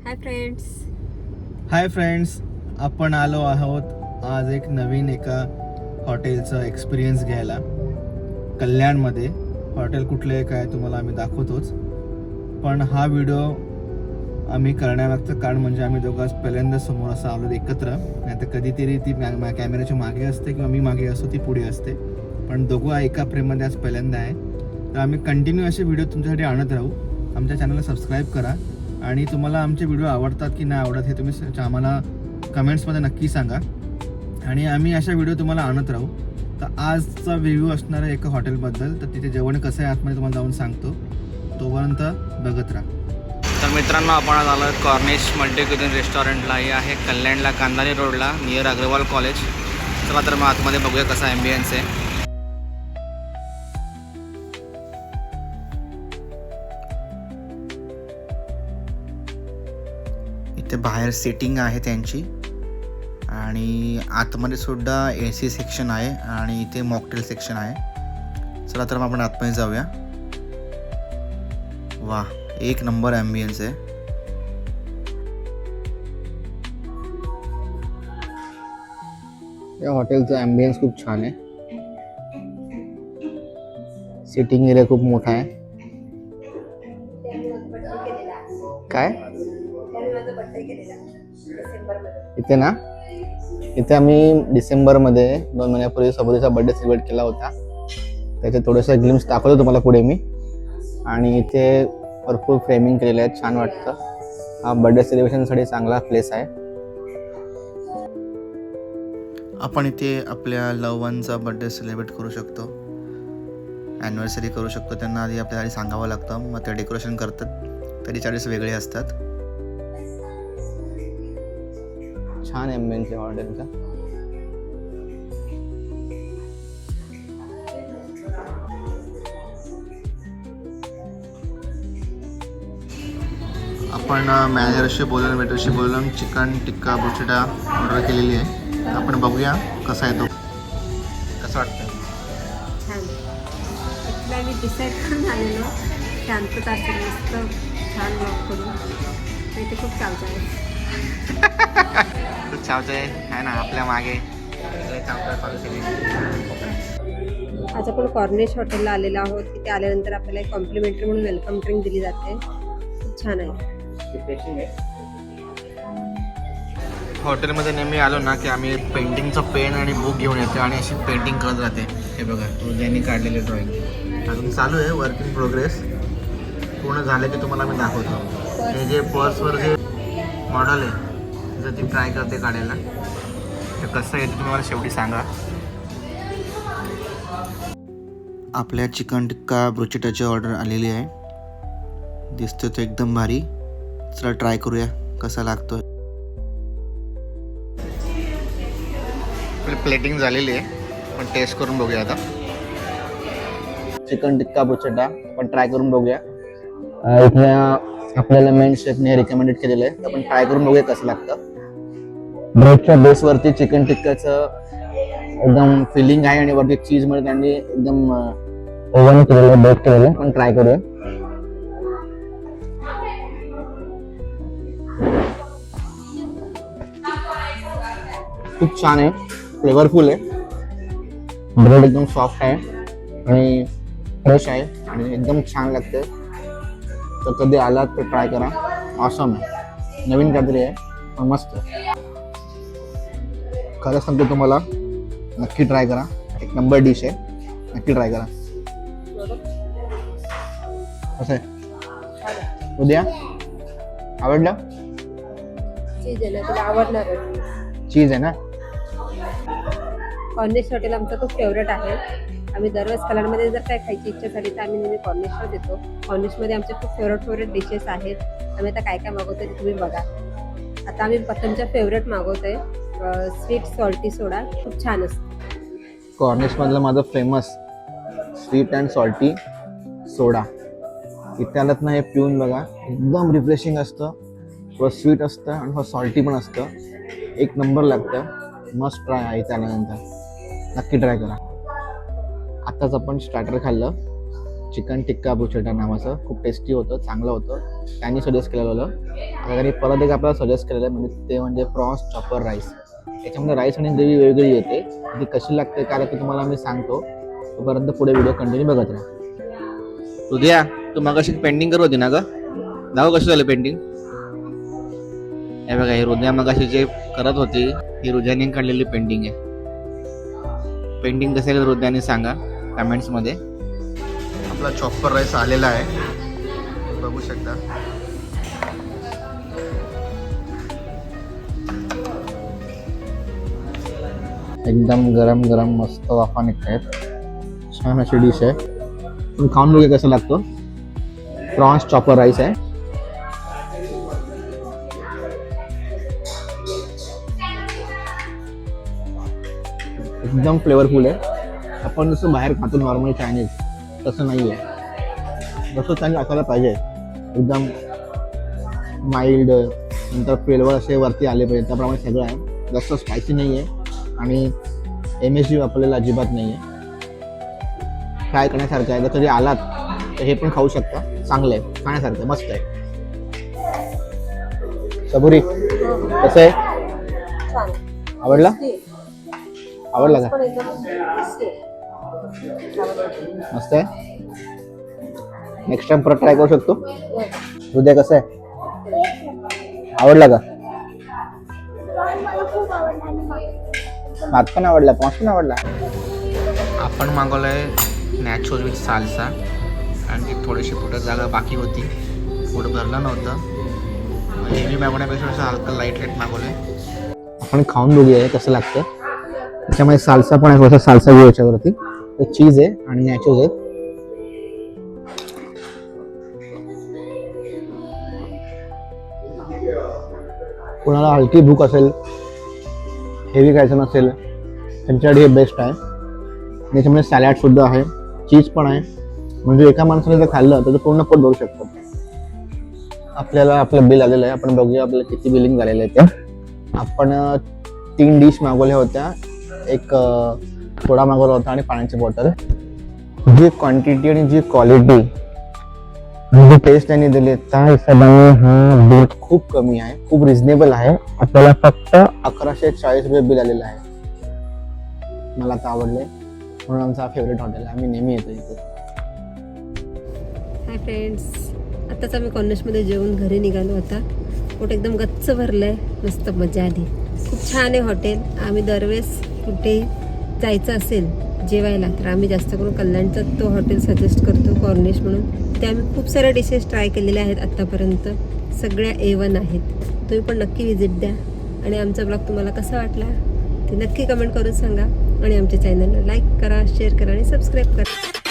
Hi friends, आपण आलो आहोत आज एक नवीन एका हॉटेलचा एक्सपिरियन्स घ्यायला. कल्याणमध्ये हॉटेल कुठले आहे काय तुम्हाला आम्ही दाखवतोच. पण हा व्हिडिओ आम्ही करण्यामागचं कारण म्हणजे आम्ही दोघं आज पहिल्यांदा समोर असं आलो एकत्र. नाही तर कधीतरी ती कॅमेऱ्याच्या मागे असते किंवा मी मागे असतो, ती पुढे असते. पण दोघं एका फ्रेममध्ये आज पहिल्यांदा आहे. तर आम्ही कंटिन्यू असे व्हिडिओ तुमच्यासाठी आणत राहू. आमच्या चॅनलला सबस्क्राईब करा आणि तुम्हाला आमचे व्हिडिओ आवडतात की नाही आवडत हे तुम्ही आम्हाला कमेंट्समध्ये नक्की सांगा आणि आम्ही अशा व्हिडिओ तुम्हाला आणत राहू. तर आजचा रिव्ह्यू असणार आहे एका हॉटेलबद्दल. तर तिथे जेवण कसं आहे आतमध्ये तुम्हाला जाऊन सांगतो, तोपर्यंत बघत राहा. तर मित्रांनो, आपण आज आलो कॉर्निश मल्टी क्युझिन रेस्टॉरंटला. हे आहे कल्याणला, कांदारी रोडला, नियर अग्रवाल कॉलेज. चला तर मग आतमध्ये बघूया कसा ॲम्बियन्स आहे. इथे बाहेर सिटिंग आहे त्यांची आणि आतमध्ये सुद्धा AC सेक्शन आहे आणि इथे मॉकटेल सेक्शन आहे. चला तर मग आपण आतमध्ये जाऊया. वा, एक नंबर ॲम्बियन्स आहे. या हॉटेलचा ॲम्बियन्स खूप छान आहे. सिटिंग एरिया खूप मोठा आहे. काय इथे ना, इथे आम्ही डिसेंबरमध्ये 2 महिन्यापूर्वी सबरीचा बर्थडे सेलिब्रेट केला होता. त्याचे थोडंसं ग्लिम्स दाखवतो तुम्हाला पुढे मी. आणि इथे भरपूर फ्रेमिंग केलेलं आहे, छान वाटतं. हा बर्थडे सेलिब्रेशनसाठी चांगला प्लेस आहे. आपण इथे आपल्या लव्ह वनचा बर्थडे सेलिब्रेट करू शकतो, ॲनिव्हर्सरी करू शकतो. त्यांना आधी आपल्याला आधी सांगावं लागतं, मग ते डेकोरेशन करतात. त्याचे चार्जेस वेगळे असतात. छान ॲम्बियन्स आहे हॉटेलचा. आपण मॅनेजरशी बोलून वेटरशी बोलून चिकन टिक्का बुर्चिटा ऑर्डर केलेली आहे. आपण बघूया कसा आहे तो. कसं वाटतं? छान. इथला मी डिसाईड करून आलेलो शांतता असेल, मस्त छान ब्लॉग करून. इथे खूप चालतं आहे. खूप चावतं आहे ना आपल्या मागे. आज आपण कॉर्निश हॉटेलला आलेलो आहोत. तिथे आल्यानंतर आपल्याला एक कॉम्प्लिमेंटरी म्हणून वेलकम ड्रिंक दिली जाते. खूप छान आहे. हॉटेलमध्ये नेहमी आलो ना की आम्ही पेंटिंगचं पेन आणि बुक घेऊन येतो आणि अशी पेंटिंग करत राहते. हे बघा, ज्यांनी काढलेले ड्रॉइंग अजून चालू आहे, वर्क इन प्रोग्रेस. पूर्ण झालं की तुम्हाला मी दाखवतो. हे जे पर्सवर जे मॉडल आहे जर ती ट्राय करते काढायला, तर कसं येतं तुम्ही मला शेवटी सांगा. आपल्या चिकन टिक्का ब्रुचिटाची ऑर्डर आलेली आहे. दिसतो तो एकदम भारी. चला ट्राय करूया कसा लागतोय. प्लेटिंग झालेली आहे, पण टेस्ट करून बघूया आता. चिकन टिक्का ब्रुचिटा आपण ट्राय करून बघूया. इथल्या आपल्याला मेन शेफने रिकमेंडेड केलेलं आहे. आपण ट्राय करून बघूया कसं लागतं. ब्रेडच्या बेसवरती चिकन टिक्काचं एकदम फिलिंग आहे आणि वरती चीजमध्ये त्यांनी एकदम ओव्हन केलेलं आहे, बेक केलेलं आहे. पण ट्राय करूया. खूप छान आहे, फ्लेवरफुल आहे. ब्रेड एकदम सॉफ्ट आहे आणि फ्रेश आहे आणि एकदम छान लागते. तर कधी आलात तर ट्राय करा. ऑसम आहे, नवीन काहीतरी आहे, पण मस्त. खरंच सांगतो तुम्हाला, नक्की ट्राय करा. एक नंबर डिश आहे, नक्की ट्राय करा. कसं आहे उद्या? आवडलं? चीज आहे ना, तुला आवडणार. चीज आहे ना. कॉर्निश हॉटेल आमचं खूप फेवरेट आहे. आम्ही दरवेळेस कल्याणमध्ये जर काय खायची इच्छा झाली तर आम्ही नेहमी कॉर्निशवर देतो. कॉर्निशमध्ये आमचे खूप फेवरेट डिशेस आहेत. आम्ही आता काय काय मागवतो ते तुम्ही बघा. आता आम्ही प्रथमच्या फेवरेट मागवतोय स्वीट सॉल्टी सोडा. खूप छान असतं. कॉर्निशमधलं माझं फेमस स्वीट अँड सॉल्टी सोडा. इथे आलात ना, हे पिऊन बघा. एकदम रिफ्रेशिंग असतं, थोडं स्वीट असतं आणि थोडं सॉल्टी पण असतं. एक नंबर लागतं. मस्ट ट्राय आहे. इथे आल्यानंतर नक्की ट्राय करा. आत्ताच आपण स्टार्टर खाल्लं, चिकन टिक्का बुचेटा नावाचं, खूप टेस्टी होतं, चांगलं होतं. त्यांनी सजेस्ट केलेलं होतं. आता त्यांनी परत एक आपल्याला सजेस्ट केलेलं आहे, म्हणजे ते म्हणजे प्रॉन्स चॉपर राईस. याच्यामध्ये राईस आणि ग्रेव्ही वेगळी येते. ती कशी लागते काय लागते तुम्हाला मी सांगतो. तोपर्यंत पुढे व्हिडिओ कंटिन्यू बघत राहा. उद्या तू मगाशी पेंटिंग करत होती ना ग, दाव कशी झालं पेंटिंग? हे बघा, ही हृदया मगाशी जे करत होती ही हृदयाने काढलेली पेंटिंग आहे. पेंटिंग कसे केलं हृदयाने सांगा कमेंट्समध्ये. आपला चॉपर राईस आलेला आहे, बघू शकता. एकदम गरम गरम मस्त वाफा निघतायत. छान अशी डिश आहे. तुम्ही खाऊन बघूया कसं लागतो. प्रॉन्स चॉपर राईस आहे. एकदम फ्लेवरफुल आहे. आपण जसं बाहेर खातो नॉर्मल चायनीज तसं नाही आहे. जसं चायनीज असायला पाहिजे, एकदम माइल्ड, नंतर फ्लेवर असे वरती आले पाहिजे त्याप्रमाणे सगळं आहे. जास्त स्पायसी नाही आहे आणि MSG वापरलेला अजिबात नाही आहे. ट्राय करण्यासारखं आहे. जर कधी आलात तर हे पण खाऊ शकता. चांगलं आहे, खाण्यासारखं मस्त आहे. सबुरी कसं आहे? आवडला? आवडला का? मस्त आहे. नेक्स्ट टाइम परत ट्राय करू शकतो. हृदय कसं आहे? आवडला का? भात पण आवडला, पॉन्स पण आवडला. आपण मागवलंय नॅचोज विथ साल्सा आणि ती थोडीशी पुढे जागा बाकी होती, पुढं भरलं नव्हतं. हेवी मागवण्यापेक्षा असं हलकं लाईट मागवलंय. आपण खाऊन बघूया कसं लागतं. त्याच्यामध्ये साल्सा पण आहे, थोडासा साल्सा घेऊ याच्यावरती. चीज आहे आणि नॅचोज आहेत. कोणाला हलकी भूक असेल, हेवी खायचं नसेल, त्यांच्यासाठी हे बेस्ट आहे. याच्यामध्ये सॅलॅड सुद्धा आहे, चीज पण आहे. म्हणजे एका माणसाने जर खाल्लं तर पूर्ण पोट भरू शकतो. आपल्याला आपलं बिल आलेलं आहे. आपण बघूया आपल्याला किती बिलिंग झालेलं आहे ते. आपण 3 डिश मागवल्या होत्या. एक थोडा मागवला होता आणि पाण्याची बॉटल. जी क्वांटिटी आणि जी क्वालिटी आणि जी टेस्ट त्यांनी दिली त्या हिशोबाने हा बिल खूप कमी आहे, खूप रिझनेबल आहे. आपल्याला फक्त 1140 रुपये बिल आलेलं आहे. मला तर आवडले, म्हणून आमचा फेवरेट हॉटेल आहे. आम्ही नेहमी येतो इथे. हाय फ्रेंड्स, आत्ताच आम्ही कॉर्निशमध्ये जेवून घरी निघालो होता. पोट एकदम गच्च भरलं आहे, मस्त मजा आली. खूप छान आहे हॉटेल. आम्ही दरवेळेस कुठे जायचं असेल जेवायला तर आम्ही जास्त करून कल्याणचा तो हॉटेल सजेस्ट करतो, कॉर्निश म्हणून. ते आम्ही खूप साऱ्या डिशेस ट्राय केलेल्या आहेत आत्तापर्यंत, सगळ्या A1 आहेत. तुम्ही पण नक्की व्हिजिट द्या. आणि आमचा ब्लॉग तुम्हाला कसा वाटला ते नक्की कमेंट करून सांगा. आणि आमच्या चॅनलला लाईक करा, शेअर करा आणि सबस्क्राईब करा.